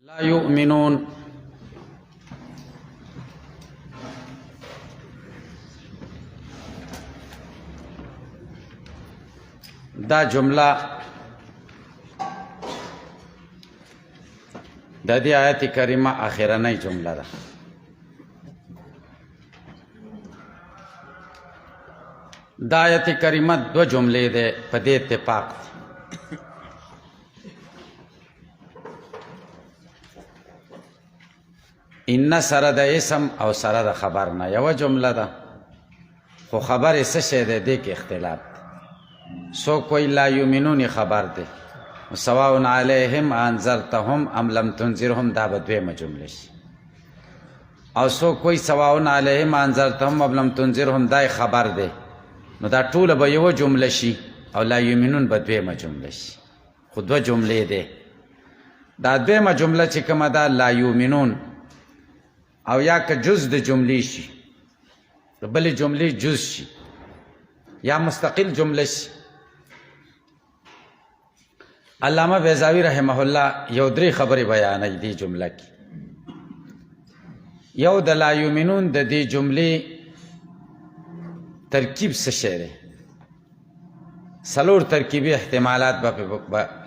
لا يؤمنون. دا جمله د دې آیت کریمه اخرنۍ جمله ده. دا آیت کریمه دو جملې ده په دې اتفاق دي. ان سره د اسم او سره د خبر نه یو جمله ده، خو خبر څه شی دی دې کې اختلاف دی. سو کوئی لا یؤمنون خبر دی، سواء علیهم انذرتهم ام لم تنذرهم، دا به دویمه جمله شي. او سو کوئی سواء علیهم انذرتهم ام لم تنذرهم دا خبر دی، نو دا ټوله به یو جمله شي او لا یؤمنون به دویمه جمله شي. خو دوه جملې دی. دا دویمه جمله چې کومه ده لا یؤمنون، او یا که جز د جملې شي، د بلې جملې جز شي، یا مستقل جمله شي. علامه بیضاوی رحمه الله یو درې خبرې بیانوي دې جمله کې. یو د لا یؤمنون د دې جملې ترکیب څه شی دی، څلور ترکیبي احتمالات به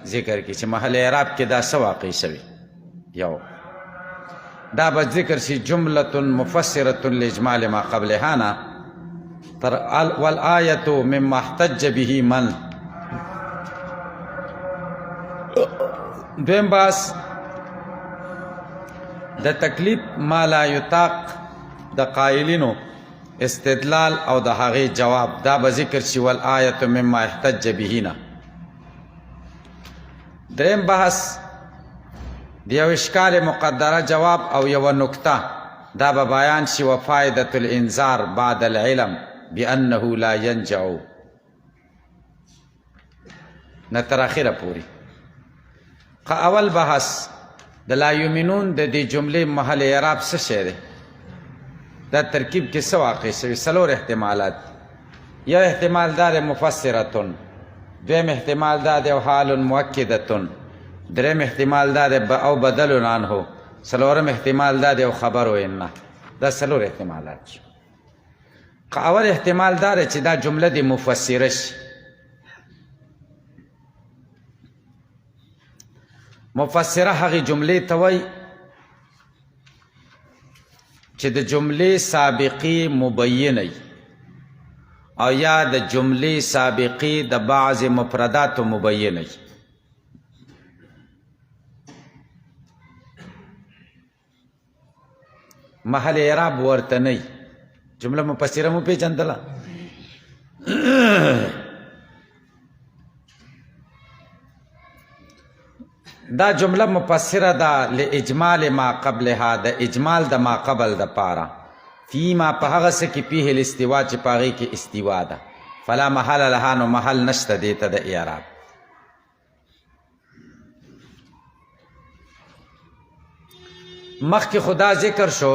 ذکر کړي چې محل اعراب کې دا څه واقع شوي. یو دا به ذکر شي جمله مفسره لاجمال ما قبلها نه تر والآیة مما احتج به من. دویم باس د تکلیف ما لا یطاق د قائلینو استدلال او د هغې جواب، دا به ذکر شي والآیة مما احتج به نه. دریم بحث د یو اشکال مقدره جواب او یو نکته، دا به بیان شي وفائدة الانذار بعد العلم بأنه لا ينجع نه تر اخره پوری. اول بحث د لا یؤمنون د دې جملې محل اعراب څه شی دی، دا ترکیب کې څه واقع شوي. څلور احتمالات. یو احتمال دا دی مفسرتون، دویم احتمال دا دی حال مؤکدتون، دریم احتمال دا دی او بدل عنه، څلورم احتمال دا دی او خبر ان. دا څلور احتمالات شو. اول احتمال دا دی چې دا جمله دی مفسره شي. مفسره هغې جملې ته وایي چې د جملې سابقې مبینه او یا د جملې سابقې د بعض مفرداتو مبینه. محل اعراب ورته نه. جمله مفسره مو پیژندله. دا جمله مفسره ده لاجمال ما قبلها، د اجمال د ما قبل د پاره، فیما په هغه څه کې فیه الاستوا چې په هغې کې استوا ده. فلا محل لها، نو محل نشته دې ته د اعراب. مخکې خدا ذکر شو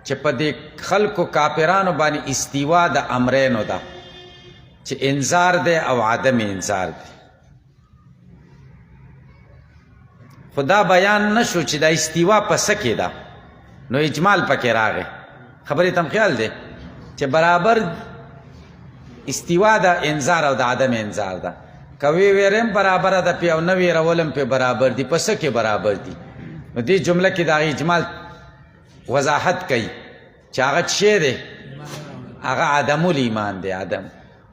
چې په دې خلکو کافرانو باندې استوا د امرینو ده، چې انذار دی او عدم انذار دی. خدا بیان نشو چې دا استوا په څه کې ده، نو اجمال پکې راغی. خبرې تم خیال دی چې برابر استوا د انذار او د عدم انذار ده. که وی ویرم برابره ده پې او نه ویرولم پې برابر دي، په څه کې برابر دي؟ نو دې جمله کې د هغې اجمال وضاحت کوي چې هغه څه شی دی، هغه عدم الایمان دی. عدم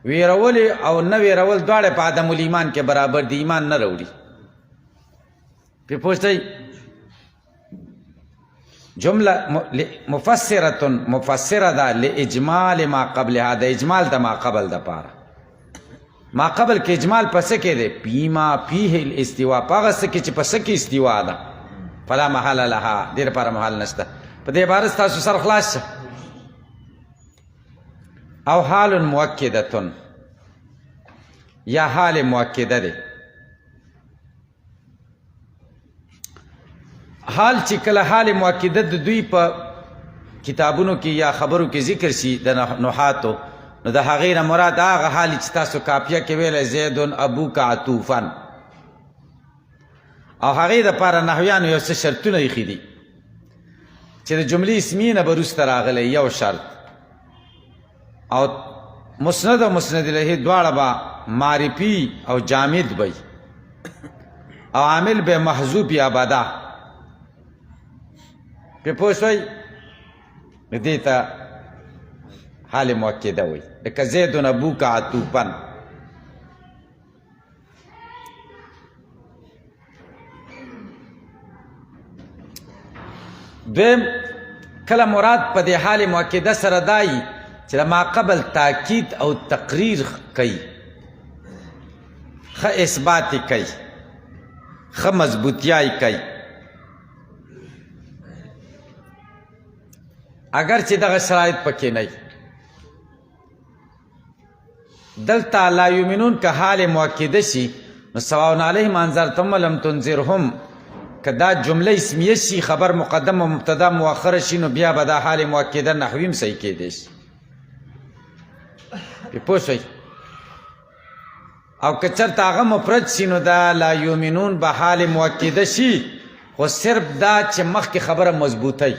ویرول او نه ویرول دواړه په عدم الایمان کې برابر دي، ایمان نه راوړي. پې پوښتئ جمله مفسره ده لاجمال ما قبلها، د اجمال د ما قبل د پاره. ما قبل کې اجمال په څه کې دی؟ فیما فیه الاستوا، په هغه څه کې چې په څه کې استوا ده. فلا محل لها، دې لپاره محل نشته. په دې عبارت ستاسو سر خلاص شه. او حال مؤکدتون، یا حال مؤکده دی. حال چې کله حال مؤکده د دوی په کتابونو کې یا خبرو کې ذکر شي د نحاتو، نو د هغې نه مراد هغه حال چې تاسو کافیه کې ویلی زیدن ابوک عطوفن، او هغې دپاره نحویانو یو څه شرطونه ایښي دي چې د جملې اسمیې نه به وروسته راغلی یو شرط او مسند او مسند الیه دواړه به معرفي او جامد وي او عامل به محذوف یا بدا پې پوه شوئ دې ته حال مؤکده وي لکه زیدن ابوک عطوفا دویم کله مراد په دې حال مؤکده سره دای چې د ما قبل تاکید او تقریر کوي ښه اثبات کوي ښه مضبوطیای کوي اگر چې دغه شرایط پکې نه دلته لا یؤمنون که حال مؤکده شي نو سواء علیهم انذرتهم ولم تنذرهم که دا جمله اسمیه شي خبر مقدم و مبتدا مؤخره شي نو بیا به دا حال مؤکده نحوي هم صحیح کیدی شي پوه شئ او که چېرته هغه مفرد شي نو دا لا یؤمنون به حال مؤکده شي خو صرف دا چې مخکې خبره مضبوطی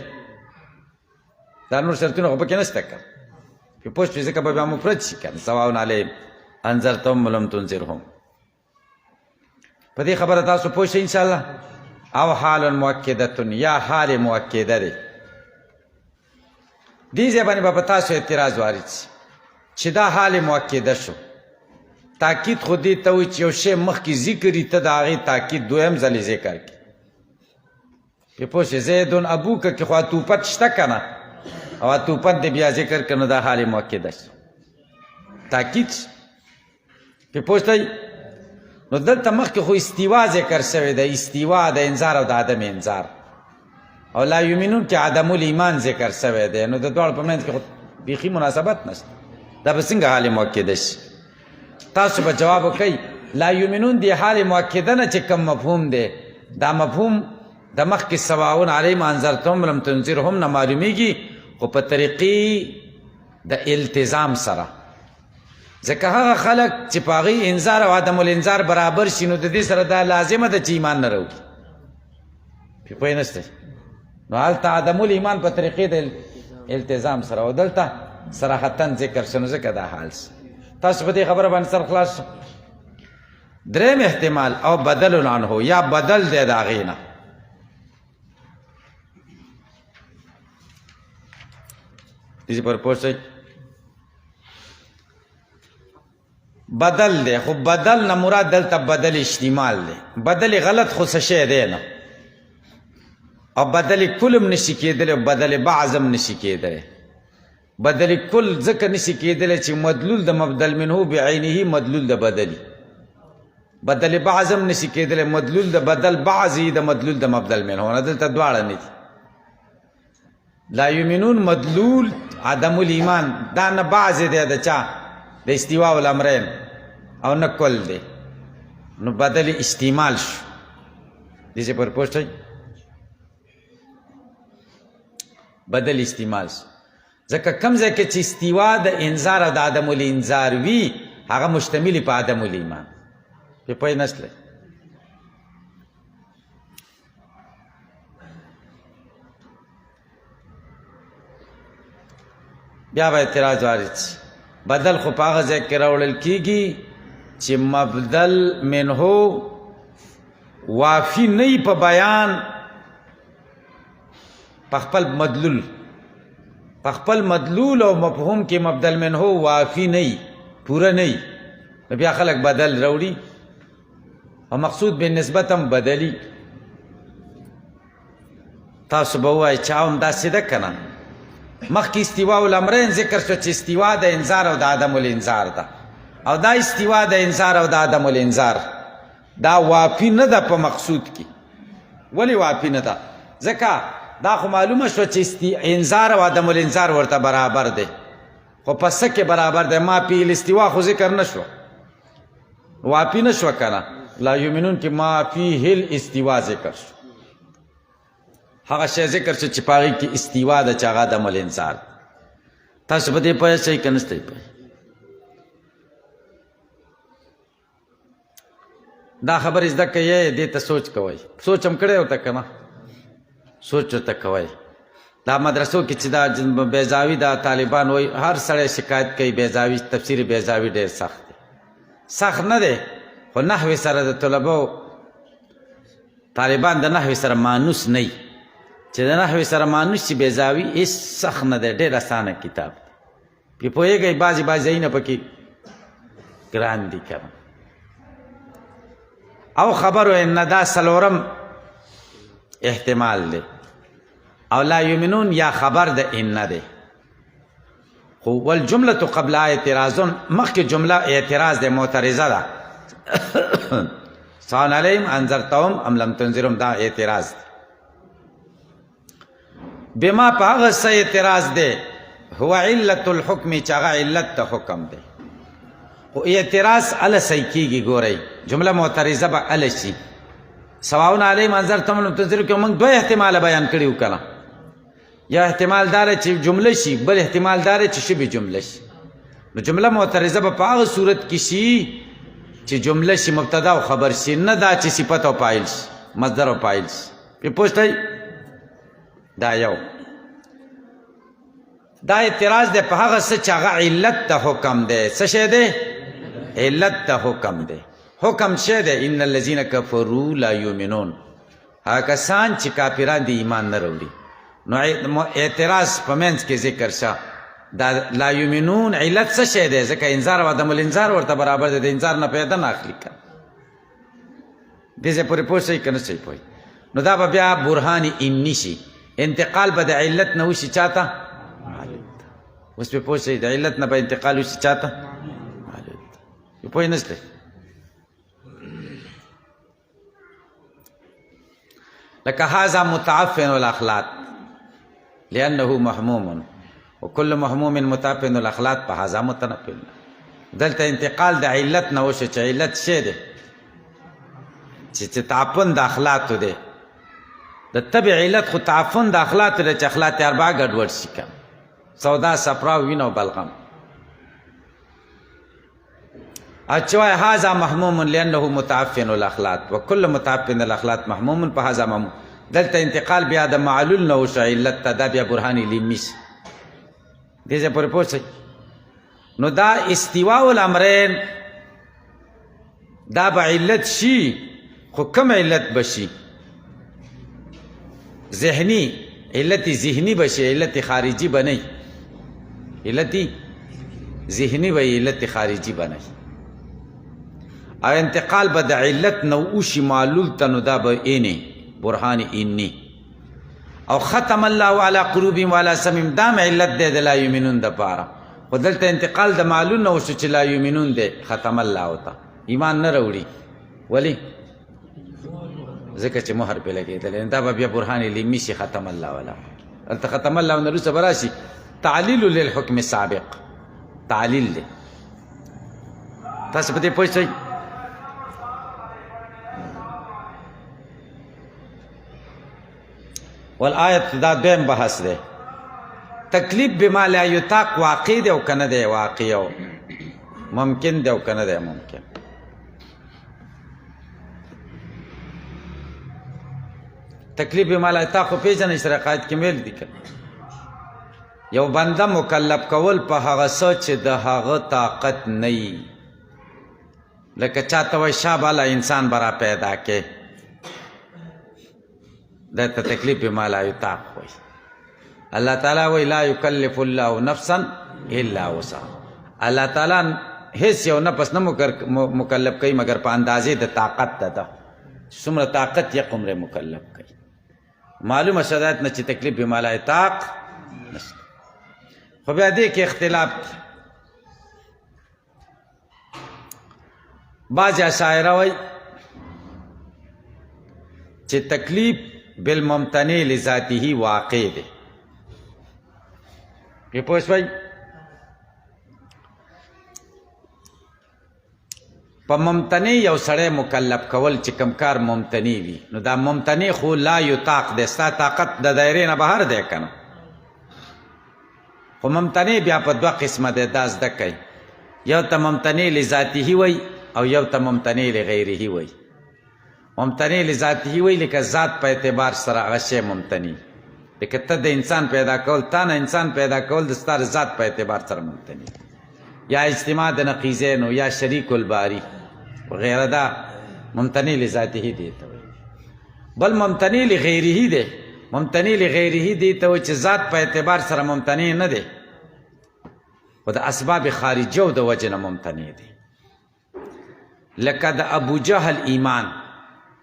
دا نور شرطونه خو پکې نشته که پوه شوې ځکه به بیا مفرد شي که سواء علیهم انذرتهم ولم تنذرهم په دې خبره تاسو پوه شئ انشاءالله او حال مؤکدتون یا حال مؤکده دی دې ځای باندې به په تاسو اعتراض وارد شي چې دا حال مؤکده شو تاکید خو دې ته وایي چې یو شی مخکې ذکر ته د هغې تاکید دویم ځلې ذکر کړي پې پوه شئ زیدن ابوکه کې خو عطوفت شته که نه او عطوفت دې بیا ذکر کړه نو دا حال مؤکده شو تاکید شي پې پوه شئ نو دلته مخکې خو استوا ذکر شوی ده استوا د انذار او د عدم انذار او لا یؤمنون کې عدم الایمان ذکر شوی دی نو د دواړو په منځ کې خو بیخي مناسبت نشته دا به څنګه حال مؤکده شي تاسو به جواب وکئ لا یؤمنون دی حال مؤکده نه چې کوم مفهوم دی دا مفهوم د مخکې سواء علیهم انذرتهم ولم تنذرهم نه معلومیږي خو په طریقې د التزام سره ځکه هغه خلک چې په هغې انذار او عدم الانذار برابر شي نو د دې سره دا لازمه ده چې ایمان نه راوړي پې پوه نسته نو هلته عدم الایمان په طریقې د التزام سره او دلته صراحتا ذکر شنو ځکه دا حال شي تاسو په دې خبره باندې سر خلاص شو دریم احتمال او بدل عنه یا بدل دی د هغې نه دې پر پوه شئ بدل دی خو بدل نه مراد دلته بدل اشتمال دی بدل غلط خو څه شی دی نه او بدل کل هم نشي کېدلی او بدل بعض هم نشي کېدلی بدل کل ځکه نشي کېدلی چې مدلول د مبدل منه بعینه مدلول د بدلی بدل بعض هم نشي کېدلی مدلول د بدل بعضی د مدلول د مبدل منه نه دلته دواړه نه دي لا یؤمنون مدلول عدم الایمان دا نه بعض دی د چا د استواء الامرین او نه کل دی نو بدل استعمال شو دې پر پوه شئ بدل استعمال شو ځکه کوم ځای کې چې استوا د انذار او د عدم الانذار وي هغه مشتمل په عدم الایمان پې پوه نشئ بیا به اعتراض وارد شي بدل خو په هغه ځای کې راوړل کېږي چې مبدل منه وافي نه وي په بیان په خپل مدلول په خپل مدلول او مفهوم کې مبدل منه وافي نه وي پوره نه وي نو بیا خلک بدل راوړي او مقصود به نسبت هم بدلی تاسو به ووایئ چې هم داسې ده که نه مخکې استواء الامرین ذکر شو چې استوا د انذار او د عدم الانذار ده او دا استوا د انذار او د عدم الانذار دا وافي نه ده په مقصود کې ولې وافي نه ده ځکه دا خو معلومه شوه چې انذار او عدم الانذار ورته برابر دی خو په څه کې برابر دی ما فی الاستوا خو ذکر نه شو وافي نه شوه که نه لا یؤمنون کې ما فیه الاستوا ذکر شو هغه شی ذکر شو چې په هغې کې استوا ده چې هغه عدم الانذار تاسو په دې پوه شئ که نه شئ پوه دا خبرې زده کوئ دې ته سوچ کوئ سوچ هم کړی ورته که نه سوچ ورته کوئ دا مدرسو کې چې دا بیضاوي دا طالبان وایي هر سړی شکایت کوي بیضاوي تفسیر بیضاوي ډېر سخت دی سخت نه دی خو نحوې سره د طلبو طالبان د نحوې سره مانوس نه وي چې د نحوې سره مانوس چې بیضاوي هېڅ سخت نه دی ډېر اسانه کتاب پې پوهېږئ بعضې ځایونه پکې ګران دي که او خبرو ان دا څلورم احتمال دی او لا یؤمنون یا خبر د ان دی خو والجمله قبل اعتراض مخکې جمله اعتراض دی معترضه ده سواء علیهم انذرتهم ام لم تنذرهم دا اعتراض دی بما په هغه څه اعتراض دی هو علت الحکم چې هغه علت د حکم دی خو اعتراض اله صحیح کېږي ګورئ جمله معترضه به اله شي سواء علیهم انذرتهم ام لم تنذرهم کې موږ دوه احتماله بیان کړي که نه یا احتمال داره چې جمله شي بل احتمال داره چې شبه جمله شي نو جمله معترضه به په هغه صورت کې شي چې جمله شي مبتدا او خبر شي نه دا چې صفت او فاعل شي مصدر او فاعل شي په پوښتای دا یو دا اعتراض ده په هغه څه چې هغه علت د حکم ده څه شی ده علت د حکم ده حکم شه ده ان الذين كفروا لا يؤمنون هغه کسان چې کافران دي ایمان نه وروړي نو اعتراض په منځ کې ذکر شه دا لا یؤمنون علت څه شی دی ځکه انذار او عدم الانذار ورته برابر دی د انذار نه پیدا نه اخلي که دې ځای پورې پوه شئ که نه شئ پوه نو دا به بیا برهان انی شي انتقال به د علت نه وشي چا ته اوس پې پوه شئ د علت نه به انتقال وشي چا ته پوه نه شئ لکه هذا متعفن الاخلاق لأنه محموم وكل محموم متعفن الاخلاق فهذا متنفل دلته انتقال د علت نه وشو چې علت شی دی چې تعفن د اخلاقو دی د تبع علت خو تعفن د اخلاقو دی چې اخلاق اربعه ګډوډ شي که سودا صفرا وینه او بلغم چې وایي هذا محموم لأنه متعفن الاخلاق وكل متعفن الاخلاق محموم فهذا محموم دلته انتقال بیا د معلول نه وشو علت ته دا بیا برهان علمي شي دې ځای پورې پوه شئ نو دا استواء الامرین دا به علت شي خو کوم علت به شي ذهني علت ذهني به شي علت خارجي به نه علت ذهني به علت خارجي به نه او انتقال به د علت نه وشي معلول ته نو دا به اینه برهان اینی او ختم الله علی قلوبهم وعلى سمعهم دام علت دی د لا یؤمنون د پاره خو دلته انتقال د معلول نه وشو چې لا یؤمنون دی ختم الله ته ایمان نه راوړي ولی ځکه چې مهر پې لګېدلی دا به بیا برهان علمي شي ختم الله والا هلته ختم الله نه وروسته به راشي تعلیل للحکم سابق تعلیل دی تاسو په دې پوه شئ والآیت دا دویم بحث دی تکلیف بما لا یطاق واقع دی او کنه دی واقع او ممکن دی او کنه دی ممکن تکلیف بما لا یطاق خو پیژنئ سره قاعد کې ویل دي که یو بنده مکلف کول په هغه څه چې د هغه طاقت نه وي لکه چاته وایي شا بالا انسان به را پیدا کې دا ته تکلیف بما لا یطاق وایي الله تعالی وایي لا یکلف الله نفسا الا وسعها الله تعالی هیڅ یو نفس نه مکلف کوي مگر په اندازې د طاقت ده څومره طاقت یې عمر مکلف کوي معلومه شدایت نه چې تکلیف بما لا یطاق نشته خو بیا دې کې اختلاف بعض اشاعره وایي چې تکلیف بالممتنع لذاته واقع دی پې پوه شوئ په ممتنع یو سړی مکلف کول چې کم کار ممتنع وي نو دا ممتنع خو لا یطاق دی ستا طاقت د دایرې نه بهر دی که نه خو ممتنع بیا په دوه قسمه دی دا زده کوئ یو ته ممتنع لذاته وایي او یو ته ممتنع لغیره وایي ممتنع لذاته وی لکه ذات په اعتبار سره هغه شی ممتنع لکه ته د انسان پیدا کول تا نه انسان پیدا کول د ستا ذات په اعتبار سره ممتنع یا اجتماع د نقیضینو یا شریک الباری وغیره دا ممتنع لذاته دی ته بل ممتنع لغیره دی ممتنع لغیره دی ته چې ذات په اعتبار سره ممتنع نه دی و د اسباب خارجه د وجه نه ممتنع دی لکه د ابو جهل ایمان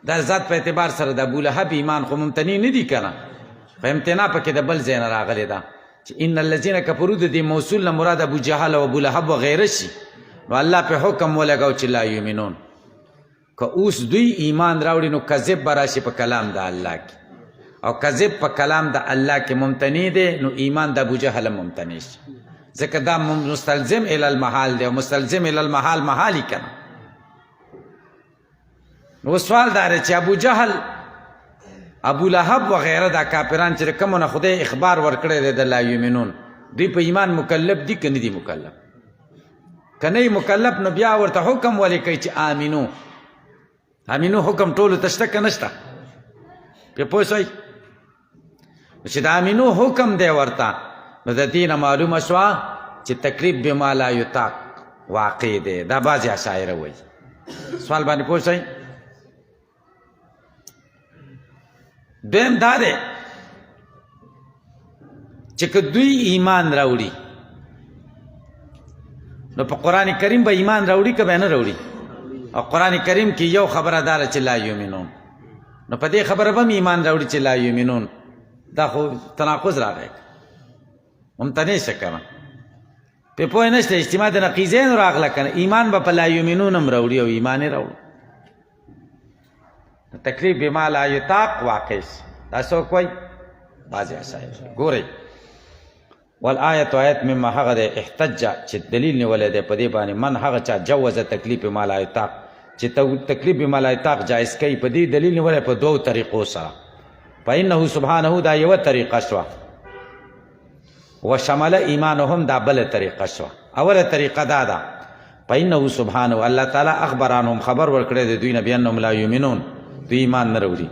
دا ذات په اعتبار سره د ابو لهب ایمان خو ممتنع نه دی کنه په امتناع پکې د بل ځای نه راغلی ده چې ان الذین کفروا د دې موصول نه مراد ابو جهل او ابو لهب وغیره شي نو الله په حکم ولګاو چې لا یؤمنون که اوس دوی ایمان راوړي نو کذب به راشي په کلام د الله کې او کذب په کلام د الله کې ممتنع دی نو ایمان د ابو جهل ممتنع شي ځکه دا مستلزم الی المحال دی او مستلزم الی المحال محالي کنه نو سوال داره چې ابو جهل ابو لهب وغیره دا کافران چې کومه خدای اخبار ورکړی دی د لا یؤمنون دوی په ایمان مکلف دي که نه دي مکلف که نه مکلف نو بیا ورته حکم ولې کوي چې آمینو آمینو حکم ټولو ته شته که نشته پرې پوه شئ چې د آمینو حکم دی ورته نو د دې نه معلومه شوه چې تکلیف بما لا یطاق واقع دی دا بعضې اشاعره وایي سوال باندې پوه شئ دویم دا دی چې که دوی ایمان راوړي نو په قرآن کریم به ایمان راوړي که به نه راوړي او قرآن کریم کې یو خبره داره چې لا یؤمنون نو په دې خبره به هم ایمان راوړي چې لا یؤمنون دا خو تناقض راغی ممتنع شه کنه په پوه نشته اجتماع د نقیضینو راغله کنه ایمان به په لا یؤمنون هم راوړي او ایمان یې راوړي تکلیف بما لا یطاق واقع دا څوک وایي بعضې اشاعره ګورئ والآیت آیت مما هغه دی احتج چې دلیل نیولی دی په دې باندې من هغه چا جوز تکلیف بما لا یطاق چې تکلیف بما لا یطاق جایز کوي په دې دلیل نیولی په دوو طریقو سره فانه سبحانه دا یوه طریقه شوه وشمل ایمانهم دا بله طریقه شوه اوله طریقه دا ده فانه سبحانه الله تعالی اخبر عنهم خبر ورکړی دی دوی نه بانهم لا یؤمنون دوی ایمان نه راوړي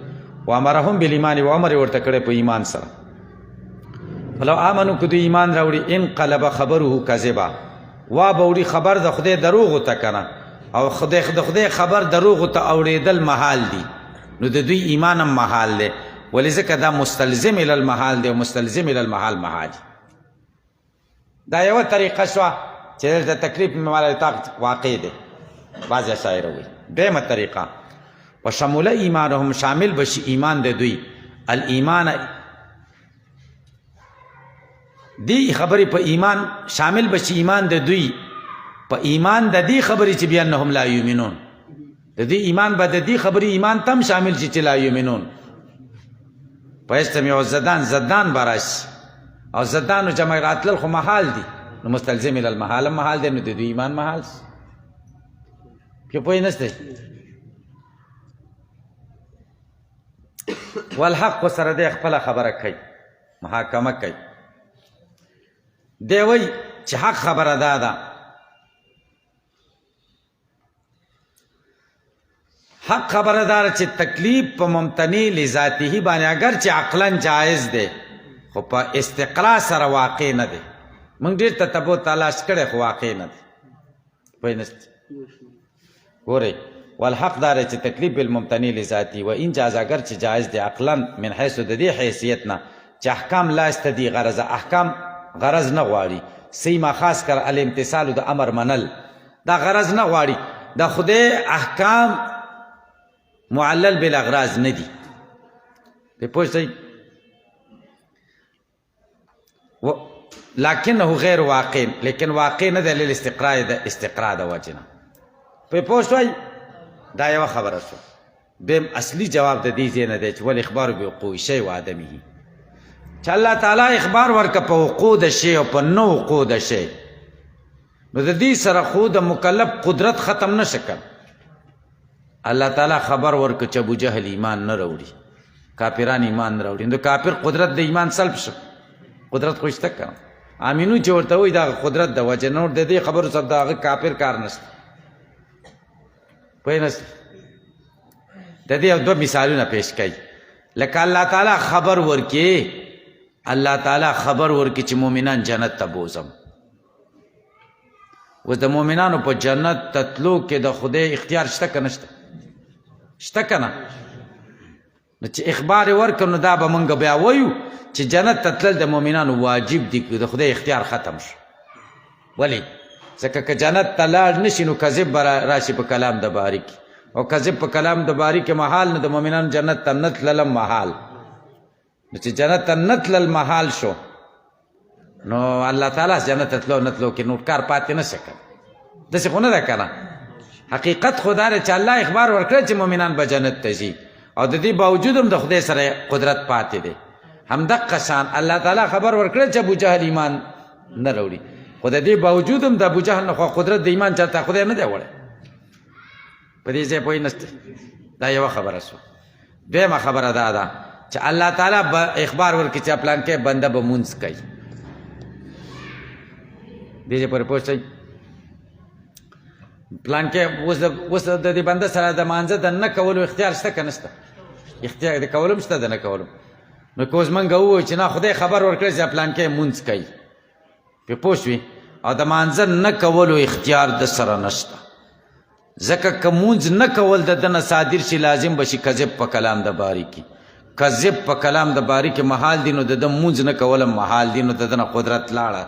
وامرهم بالایمان و امر ورته کړی په ایمان سره فلو آمنو که دوی ایمان راوړي انقلب خبره کذبا وا به وړي خبر د خدای دروغو ته کنه او د خدای خبر دروغو ته اورېدل محال دي نو د دوی ایمان هم محال دی ولې ځکه دا مستلزم الی المحال دی او مستلزم الی المحال محال دا یوه طریقه شوه چې د تکلیف بما لا یطاق واقع دی بعضې اشاعره وایي دویمه طریقه و شمول ایمانهم شامل بشي ایمان د دوی الایمان دی خبرې په ایمان شامل بشي ایمان د دوی په ایمان د دې خبرې چې بانهم لا یؤمنون د دې ایمان به د دې خبرې ایمان تم شامل شي چې لا یؤمنون فیجتمع الزدان زدان به راشي او زدانو جمع راتلل خو محال دي نو مستلزم الی المحال هم محال دی نو د دوی ایمان محال شي پې پوه نسته والحق سره دی خپله خبره کوي محاکمه کوي دی وایي چې حق خبره دا ده حق خبره دا چې تکلیف په ممتنع لذاته باندې اگر چې عقلا جایز دی خو په استقرا سره واقع نه دی موږ ډېر تتبع تلاش کړی خو واقع نه دی پوه نست ګورئ والحق داره چې تکلیف بالممتنع لذاتی و این جاز اگر چې جایز دی عقلا من حیث د دې حیثیت نه چې احکام لا استدی غرض احکام غرض نه غواړي سیما خاص کر الامتثال د امر منل دا غرض نه غواړي دا خدای احکام معلل بالاغراض نه دي په پوښتنه لكنه غیر واقع لیکن واقع نه دی للاستقراء د استقراء د وجنه په پوښتنه دا یو خبره شو بهم اصلي جواب د دې نه دی چې ول اخبار بوقوع شی و عدمه چې الله تعالی اخبار ورکه په وقوع د شی او په نو وقوع د شی نو د دې سره خو د مکلف قدرت ختم نشه کړ الله تعالی خبر ورکه چې ابو جهل ایمان نه راوړي کافران ایمان نه راوړي نو کافر قدرت د ایمان سلب شو قدرت خوشته کړ امینو چې ورته وای دا قدرت د وجه نور د دې خبرو سره دا کافر کار نشته پوه نشته د دې 2 مثالونه پیش کړي لکه الله تعالی خبر ورکي الله تعالی خبر ورکي چې مؤمنان جنت ته بوزم و د مؤمنانو په جنت تتلو کې د خدای اختیار شته که نشته شته که نه نو چې اخبار ورکړو نو دا به موږ بیا وایو چې جنت ته تلل د مؤمنانو واجب دي د خدای اختیار ختم شو ولې ځکه که جنت ته لاړ نشي نو کذب به راشي په کلام د باري کې او کذب په کلام د باري کې محال نو د مؤمنانو جنت ته نه تللم محال نو چې جنت ته نه تلل محال شو نو الله تعالی جنت ته تلو نه تلو کې نور کار پاتې نه شي کړی داسې خو نه ده که نه حقیقت خو دا دی چې الله اخبار ورکړی چې مؤمنان به جنت ته ځي او د دې باوجود هم د خدای سره قدرت پاتې دی همدقه شان الله تعالی خبر ورکړی چې ابوجهل ایمان نه راوړي خو د دې باوجود هم د ابوجهل نه خو قدرت د ایمان چاته خدای نه دی وړی په دې ځای پوه نسته دا یوه خبره شوه دویمه خبره دا ده چې الله تعالی به اخبار ورکړي چې پلانکې بنده به مونځ کوي دې ځای پورې پوه شئ پلانکې اوس د دې بنده سره د مانځه د نه کولو اختیار شته که نشته اختیار د کولو هم شته د نه کولو نو که اوس موږ ووایو چې نه خدای خبر ورکړی چې پلانکې مونځ کوي پرې پوه شوې او د مانځه نه کولو اختیار د سره نشته ځکه که مونځ نه کول د ده نه صادر شي لازم به شي کذب په کلام د باري کې کذب په کلام د باري کې محال دي نو د ده مونځ نه کول هم محال دي نو د ده نه قدرت لاړه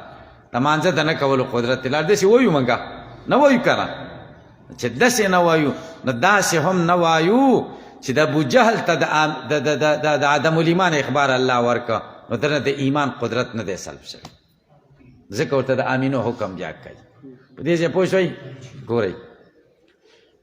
د مانځه د نه کولو قدرت لاړ داسې وایو موږ نه وایو که نه چې داسې نه وایو نو داسې هم نه وایو چې د ابوجهل ته د عدم الایمان اخبار الله ورکه نو دنه د ایمان قدرت نه دی سلب شوی ځکه ورته د امینو حکم بیا کوي په دې ځای پوه شوئ ګورئ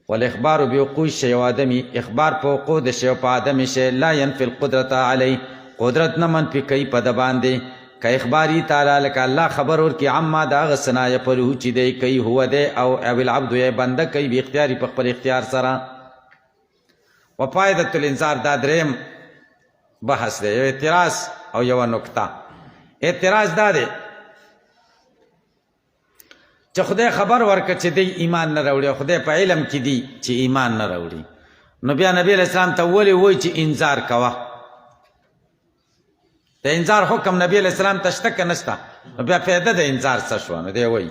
والاخبار بوقوع الشیء و عدمه اخبار په وقوع د شی په عدم شی لا ينفي القدرة علی قدرت نه منفي کوي په د باندې که اخباری تعالی لکه الله خبر ورکړي عما د هغه څه نه یفعلو چې دی کوي هو دی او العبد یا بنده کوي بې اختیاري په خپل اختیار سره و فایدة الانذار دا دریم بحث دی یو اعتراض او یوه نکته اعتراض دا دی چې خدای خبر ورکړه چې دی ایمان نه راوړي او خدای په علم کې دی چې ایمان نه راوړي نو بیا نبی علیه السلام ته ولې وایي چې انذار کوه د انذار حکم نبی علیه السلام ته شته که نشته نو بیا فایده د انذار څه شوه نو دی وایي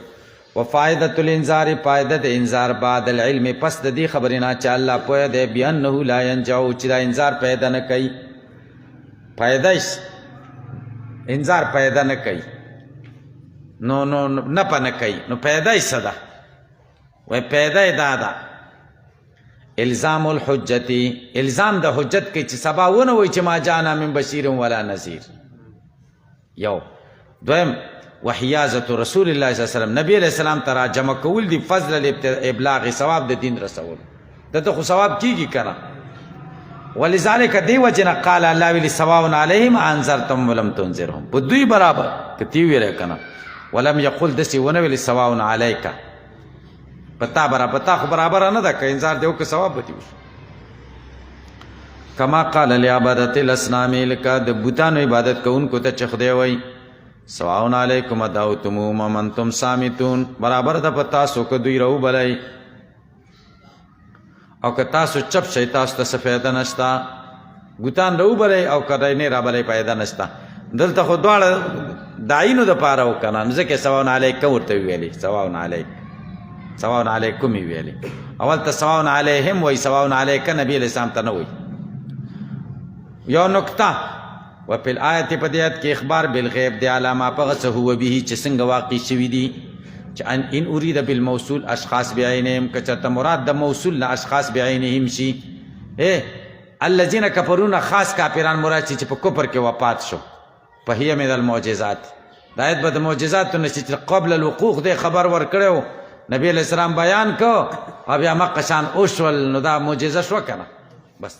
و فایدة الانذار فایده د انذار بعد العلم پس د دې خبرې نه چې الله پوه دی بانه لا ینجو چې دا انذار پیدا نه کوي فایده انذار پیدا نه کوي نو نه په نه کوي نو پیدا یې څه ده وایي پیدا یې دا ده الزام الحجتی الزام د حجت کوي چې سبا ونه وایي چې ما جانا من بشیر ولا نذیر یو دویم وحیازة رسول الله صلی الله علیه وسلم نبی علیہ السلام ته را جمع کول دي فضل الابلاغ ثواب د دین رسول دته خو ثواب کیږي کنه ولذلك دی وجنه قال الله ویلی سواء علیهم انذرتم ولم تنذرهم په دوی برابر کتی ویل کنه ولم یقل دسی ونه ویلی سواء علیک پتا برابر پتا خو برابر نه ده که انذار دیو که ثواب به دیو کما قال لعبادت الاصنام لکه د بوتانو عبادت کوونکو ته چې خدای وایي سواء علیکم ادعوتموهم ام انتم صامتون برابر ده په تاسو که دوی راو بلئ او که تاسو چپ شئ تاسو ته څه فایده نشته بوتان راو بلئ او که نه را بلئ فایده نشته دلته خو دواړه داعینو دپاره و که نه ځکه سواء علیکم ورته ویلي سواء علیک سواء علیکم یې ویلي اول ته سواء علیهم وایي سواء علیک نبی علیه السلام ته نه وایي یو نکته وفي الآیت په دې آیت کې اخبار بالغیب دی علامه په څه هو به چې څنګه واقع شوي دي چې ان اريد بالموصول اشخاص بعینهم که چېرته مراد د موصول نه اشخاص بعینهم شي الذین کفرون خاص کافران مراد چې په کفر کې وفات شو فهي من المعجزات دا آیت به د معجزاتو نه چې قبل الوقوع خدای خبر ورکړی نبی علیہ السلام بیان کو او بیا مقه شان اوشول نو دا معجزه شو که نه بس